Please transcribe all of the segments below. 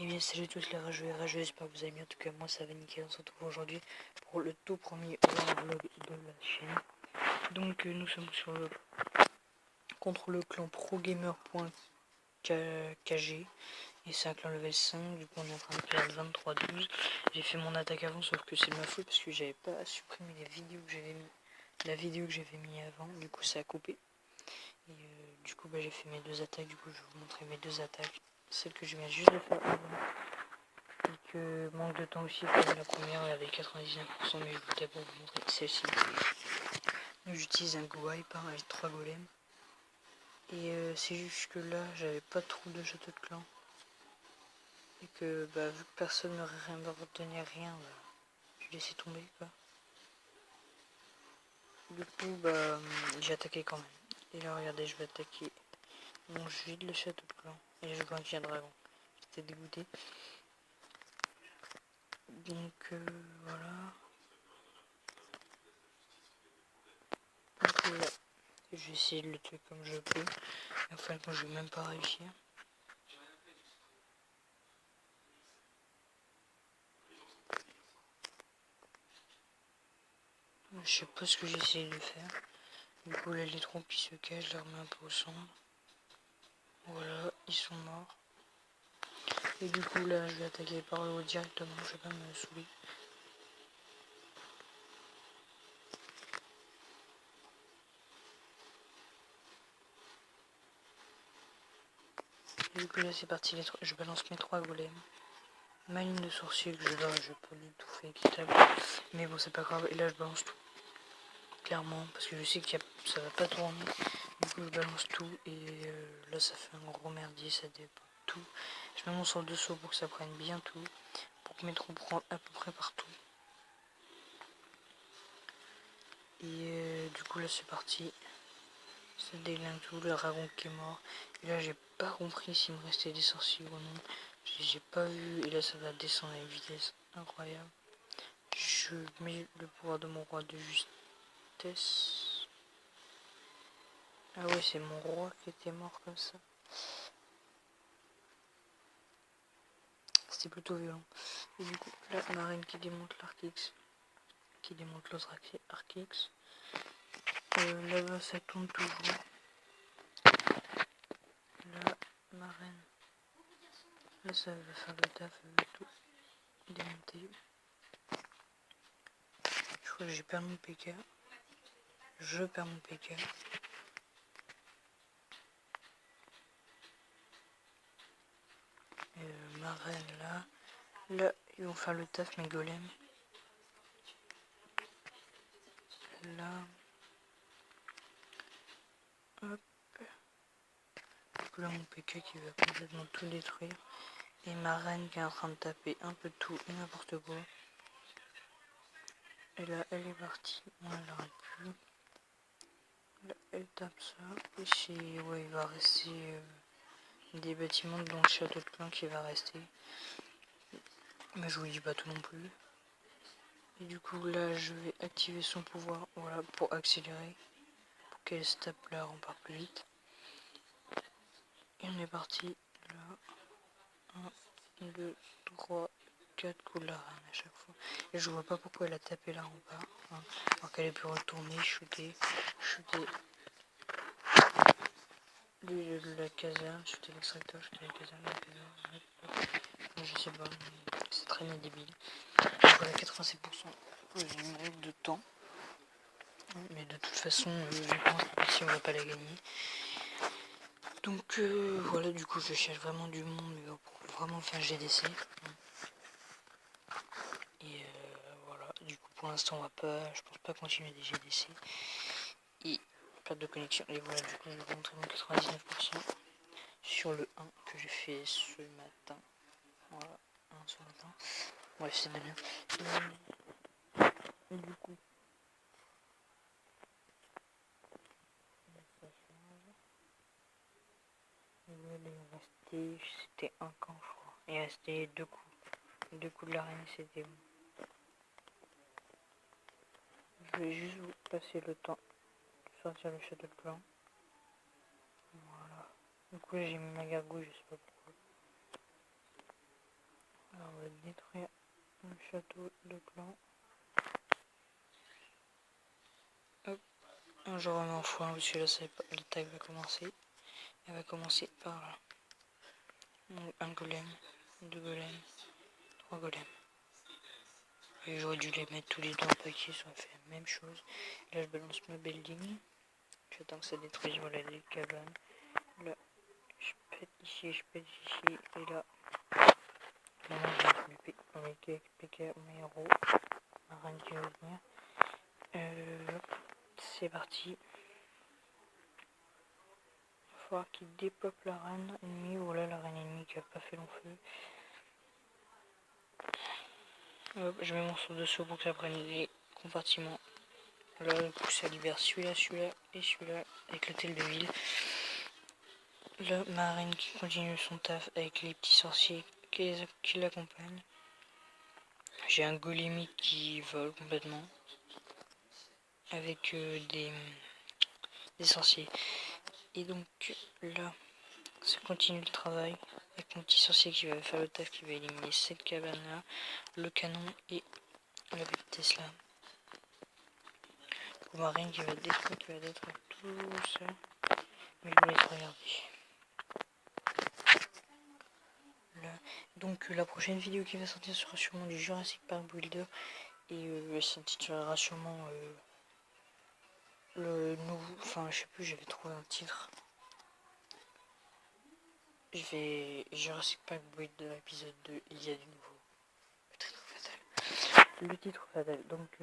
Et bien salut tous les rageux et rageux, j'espère que vous allez bien. En tout cas moi ça va nickel. On se retrouve aujourd'hui pour le tout premier vlog de la chaîne. Donc nous sommes sur le contre le clan progamer.kg et c'est un clan level 5. Du coup on est en train de perdre 23-12. J'ai fait mon attaque avant sauf que c'est de ma faute parce que j'avais pas supprimé les vidéos que j'avais mis, la vidéo que j'avais mis avant. Du coup ça a coupé. Et du coup j'ai fait mes deux attaques. Du coup je vais vous montrer mes deux attaques. Celle que je viens juste de faire avant. Et que manque de temps aussi comme la première avait 99%, mais je vous d'abord vous montrer celle-ci. J'utilise un Gouai avec 3 golems. Et c'est juste que là j'avais pas trop de château de clan. Et que vu que personne ne me retenait rien, je laissais tomber quoi. Du coup j'ai attaqué quand même. Et là regardez, je vais attaquer mon vide le château de clan. Et je gagne un dragon. J'étais dégoûté. Donc voilà. Donc là, je vais essayer de le tuer comme je peux. Et enfin, moi je vais même pas réussir. Je sais pas ce que j'ai essayé de faire. Du coup là les troupes qui se cachent, je les remets un peu au centre. Voilà, ils sont morts. Et du coup là je vais attaquer par le haut directement, je vais pas me saouler. Et du coup là c'est parti, je balance mes 3 golems. Ma ligne de sorcier que je dois, je peux du tout faire équitable. Mais bon c'est pas grave, et là je balance tout. Clairement, parce que je sais que ça va pas tourner. Du coup je balance tout et là ça fait un gros merdier, ça dépend tout. Je mets mon sort de saut pour que ça prenne bien tout. Pour que mes troupes rentrent à peu près partout. Et du coup là c'est parti. Ça déglingue tout, le dragon qui est mort. Et là j'ai pas compris s'il me restait des sorciers ou non. J'ai pas vu. Et là ça va descendre à une vitesse incroyable. Je mets le pouvoir de mon roi de justesse. Ah ouais, c'est mon roi qui était mort comme ça. C'était plutôt violent. Et du coup là ma reine qui démonte l'Arc-X. Qui démonte l'autre Arc-X. Là-bas ça tourne toujours. Là ma reine. Là ça va faire le taf, tout démonter. Je crois que j'ai perdu mon PK. Je perds mon PK. Ma reine là. Là, ils vont faire le taf, mes golems. Là. Hop. Là, mon PK qui va complètement tout détruire. Et ma reine qui est en train de taper un peu tout et n'importe quoi. Et là, elle est partie. Moi, elle n'arrête plus. Là, elle tape ça. Ici, ouais, il va rester des bâtiments dont le château de clan qui va rester. Mais je vous dis pas tout non plus. Et du coup, là, je vais activer son pouvoir, voilà, pour accélérer. Pour qu'elle se tape là, on part plus vite. Et on est parti. Là. 1, 2, 3, 4 coups de la reine à chaque fois. Et je vois pas pourquoi elle a tapé là en bas. Hein, alors qu'elle a pu retourner, shooter la caserne, shooter l'extracteur, shooter la caserne. Je sais pas, c'est très débile. Donc voilà, 87%. J'ai une règle de temps. Mais de toute façon, je pense que si on va pas la gagner. Donc voilà, du coup, je cherche vraiment du monde, mais pour vraiment faire GDC. Et voilà, du coup pour l'instant on va pas, je pense pas continuer des GDC. Et pas de connexion. Et voilà, du coup je vais vous montrer mon 99% sur le 1 que j'ai fait ce matin. Voilà, 1 ce matin. Bref, c'est de bien. Et du coup, ça change. Et voilà, il restait, c'était un camp je crois. Il restait 2 coups. 2 coups de l'arène, c'était bon. Je vais juste vous passer le temps de sortir le château de clan. Voilà. Du coup là j'ai mis ma gargouille, je sais pas pourquoi. Alors on va détruire le château de clan. Hop. Je remets en foin parce que là l'attaque va commencer. Elle va commencer par là. Donc, un golem, deux golems, trois golems. Et j'aurais dû les mettre tous les deux en paquet, ça aurait fait la même chose. Là je balance ma building. J'attends que ça détruise, voilà les cabanes. Là, je pète ici, je pète ici, et là. Maintenant je vais mettre mes PK, mes héros. Ma reine qui va venir. C'est parti. Il va falloir qu'il dépeuple la reine ennemie. Voilà la reine ennemie qui a pas fait long feu. Hop, je mets mon sort de saut pour que ça prenne les compartiments. Là, du coup, ça libère celui-là, celui-là et celui-là avec l'hôtel de ville. Là, ma reine qui continue son taf avec les petits sorciers qui l'accompagnent. J'ai un golémite qui vole complètement avec des sorciers. Et donc là, ça continue le travail avec mon petit sorcier qui va faire le taf, qui va éliminer cette cabane là, le canon et la petite Tesla. Pour ma reine qui va détruire tout ça. Mais je vous laisse regarder. Là. Donc la prochaine vidéo qui va sortir sera sûrement du Jurassic Park Builder. Et ça s'intitulera sûrement le nouveau. Enfin je sais plus, j'avais trouvé un titre. Je vais Jurassic Park Builder épisode 2, il y a du nouveau. Le titre fatal. Le titre fatal. Donc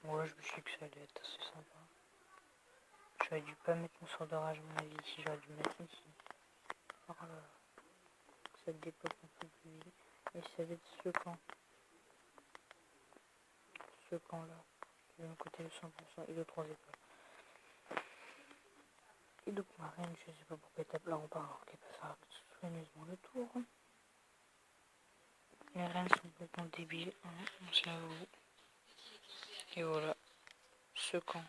bon là je me suis dit que ça allait être assez sympa. J'aurais dû pas mettre mon sort de rage à mon avis ici, j'aurais dû mettre ici. Voilà. Ça dépose un peu plus vite. Et ça va être ce camp. Ce camp là. Qui va me coûter le 100% et le 3 étoiles. Et donc ma reine, je sais pas pourquoi elle tape là en parlant qu'elle peut faire soigneusement le tour. Les reines sont complètement débiles, hein, on se l'avoue. Et voilà. Ce camp.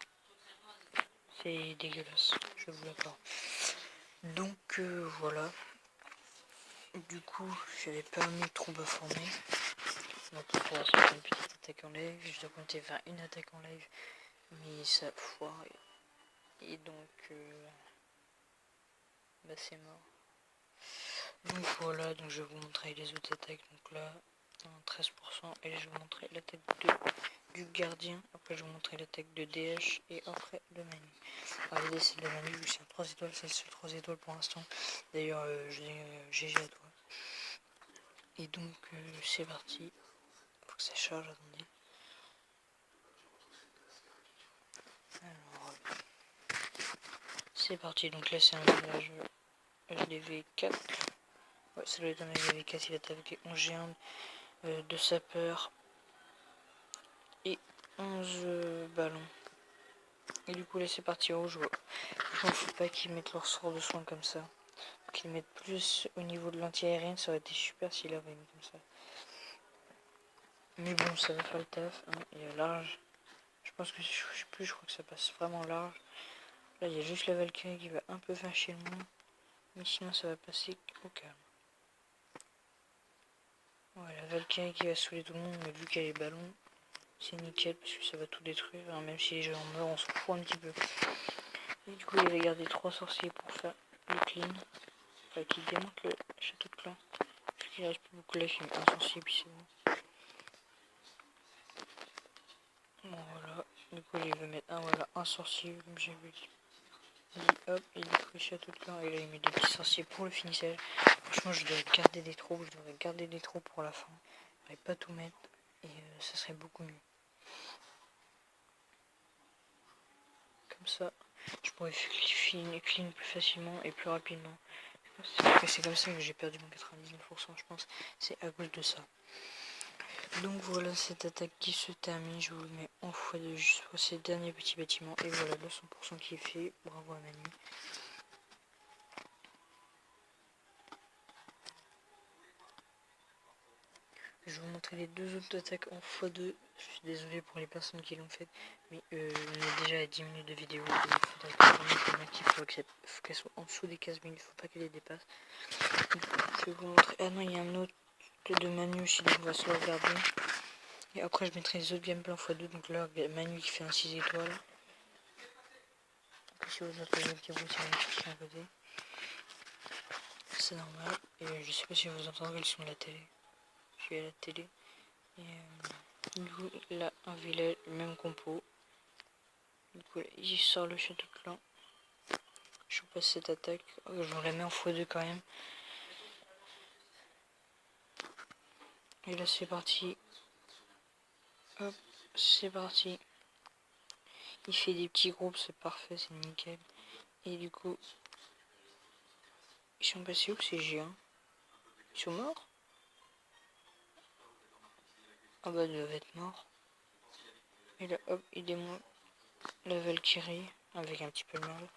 C'est dégueulasse, je vous l'accorde. Donc voilà. Du coup, j'avais pas mis de troupe à former. Donc il faudra se faire une petite attaque en live. Je dois compter faire une attaque en live. Mais ça foire. Et donc bah c'est mort. Donc voilà, donc je vais vous montrer les autres attaques. Donc là, 13%. Et là je vais vous montrer l'attaque du gardien. Après je vais vous montrer l'attaque de DH. Et après de Manu. Alors l'idée c'est de Manu, vu que c'est un 3 étoiles, c'est le seul 3 étoiles pour l'instant. D'ailleurs GG à toi. Et donc c'est parti. Faut que ça charge, attendez. Alors c'est parti, donc là c'est un village LDV4. Ouais, ça doit être un LDV4, il est avec 11 géants de sapeurs et 11 ballons. Et du coup là c'est parti rouge. Je m'en fous pas qu'ils mettent leur sort de soin comme ça. Qu'ils mettent plus au niveau de l'anti-aérienne, ça aurait été super s'il avait mis comme ça. Mais bon, ça va faire le taf, hein. Il y a large. Je pense que je sais plus, je crois que ça passe vraiment large. Là il y a juste la Valkyrie qui va un peu faire chier le monde. Mais sinon ça va passer au calme. Voilà, Valkyrie qui va saouler tout le monde, mais vu qu'elle est ballon, c'est nickel parce que ça va tout détruire. Hein, même si les gens meurent, on s'en fout un petit peu. Et du coup, il va garder 3 sorciers pour faire le clean. Enfin, qui démonte le château de clan. Parce qu'il reste plus beaucoup là, il met un sorcier, puis c'est bon. Bon, voilà. Du coup, il veut mettre un sorcier, comme j'ai vu. Hop, il détruit le château de clan. Et là, il met des petits sorciers pour le finissage. Franchement, je devrais garder des troupes, pour la fin. Je devrais pas tout mettre. Et ça serait beaucoup mieux. Comme ça, je pourrais clean plus facilement et plus rapidement. C'est comme ça que j'ai perdu mon 99%, je pense. C'est à cause de ça. Donc voilà cette attaque qui se termine. Je vous le mets en x2 juste pour ces derniers petits bâtiments. Et voilà le 100% qui est fait. Bravo à Manu. Je vais vous montrer les deux autres attaques en x2. Je suis désolé pour les personnes qui l'ont fait, mais on est déjà à 10 minutes de vidéo. Il faudrait qu'il faut qu'elle soit en dessous des 15 minutes, il faut pas qu'elle les dépasse. Donc, je vais vous montrer. Ah non, il y a un autre de Manu aussi, donc on va se le regarder. Et après, je mettrai les autres gameplays en x2. Donc là, Manu qui fait un 6 étoiles. Donc, si vous entendez le petit bruit, c'est Manu qui est à côté. C'est normal. Et je sais pas si vous entendrez le son de la télé. Je suis à la télé. Et du coup, là, un village, même compo. Du coup, là, il sort le château de clan. Je vous passe cette attaque. Oh, je vous la mets en x2 quand même. Et là, c'est parti. Hop, c'est parti. Il fait des petits groupes, c'est parfait, c'est nickel. Et du coup, ils sont passés où ces géants? Ils sont morts? Ah bah, ils doivent être morts. Et là, hop, il démonte la Valkyrie avec un petit peu de mal.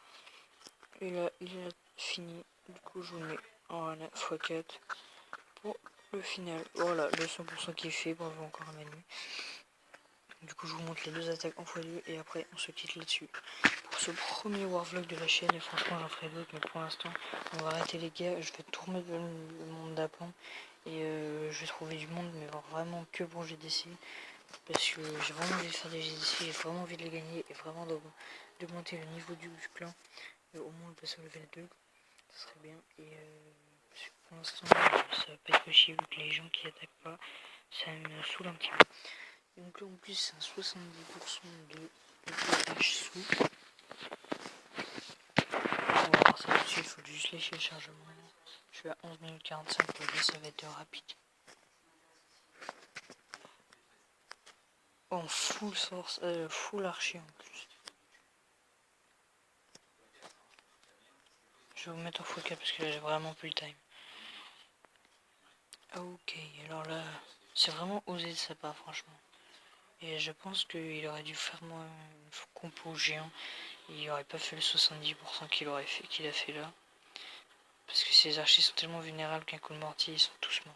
Et là, il a fini. Du coup, je vous mets en x4 pour le final. Voilà, le 100% qui est fait. Bravo encore à Manu. Du coup, je vous montre les deux attaques en x2 et après, on se quitte là-dessus. Pour ce premier warvlog de la chaîne, et franchement, j'en ferai d'autres, mais pour l'instant, on va arrêter les gars. Je vais tout remettre dans le monde d'aplan et je vais trouver du monde, mais vraiment que pour GDC. Parce que j'ai vraiment envie de faire des GDC, j'ai vraiment envie de les gagner et vraiment d'augmenter le niveau du clan. Au moins le passer au level 2, ça serait bien. Et parce que pour l'instant, ça va pas être possible vu que les gens qui attaquent pas, ça me saoule un petit peu. Donc là en plus c'est un 70% de pH sous. On va voir ça tout de suite, il faut juste lécher le chargement. Je suis à 11 minutes 45, là ça va être rapide. En full source, full archer en plus. Je vais vous mettre en x4 parce que là j'ai vraiment plus le time. Ok, alors là, c'est vraiment osé de sa part franchement. Et je pense qu'il aurait dû faire moi une compo géant. Il aurait pas fait le 70% qu'il a fait là. Parce que ces archers sont tellement vulnérables qu'un coup de mortier, ils sont tous morts.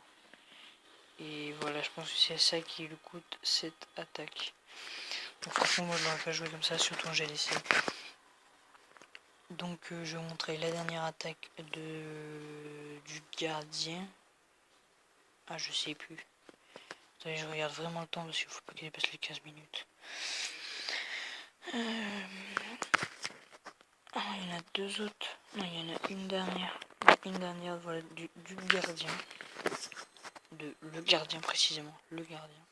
Et voilà, je pense que c'est ça qui lui coûte cette attaque. Donc franchement, moi je l'aurais pas joué comme ça, surtout en GDC. Donc je vais vous montrer la dernière attaque du gardien. Ah, je sais plus. Attendez, je regarde vraiment le temps parce qu'il faut pas qu'il dépasse les 15 minutes. Ah, il y en a deux autres. Non, il y en a une dernière. Une dernière, voilà, du gardien. Le gardien précisément. Le gardien.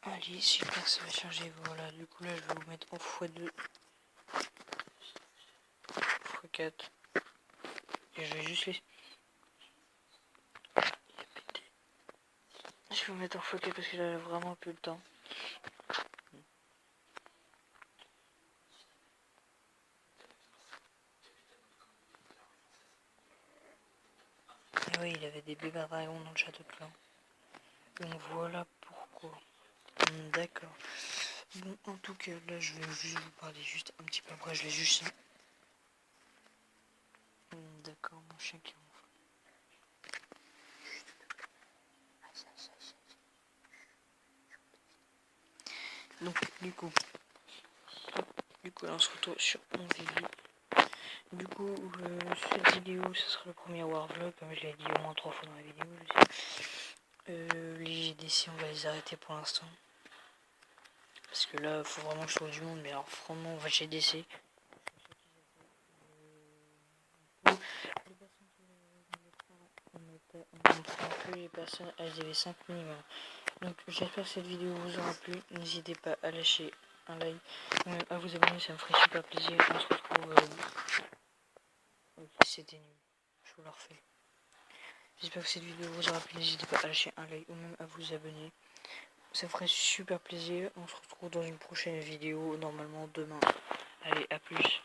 Allez, super, ça va changer. Voilà, du coup là, je vais vous mettre en x2. x4. Et je vais juste les... Je vais vous mettre en x4 parce que là, j'ai vraiment plus le temps. Et oui, il avait des bébés dragons dans le château de clan. Donc voilà pourquoi. D'accord. Bon, en tout cas, là, je vais juste vous parler juste un petit peu après. Je vais juste... D'accord, mon chien qui ronfle. Donc, du coup, là, on se retrouve sur mon vidéo. Du coup, cette vidéo, ce sera le premier warvlog, comme je l'ai dit au moins 3 fois dans la vidéo, je sais. Les GDC, on va les arrêter pour l'instant. Parce que là, il faut vraiment que je trouve du monde, mais alors, franchement, on va GDC. Les personnes, elles avaient 5 minimum. Donc j'espère que cette vidéo vous aura plu. N'hésitez pas à lâcher un like, ou même à vous abonner, ça me ferait super plaisir. On se retrouve... C'était nul, je vous le refais. J'espère que cette vidéo vous aura plu. N'hésitez pas à lâcher un like ou même à vous abonner. Ça me ferait super plaisir. On se retrouve dans une prochaine vidéo, normalement demain. Allez, à plus.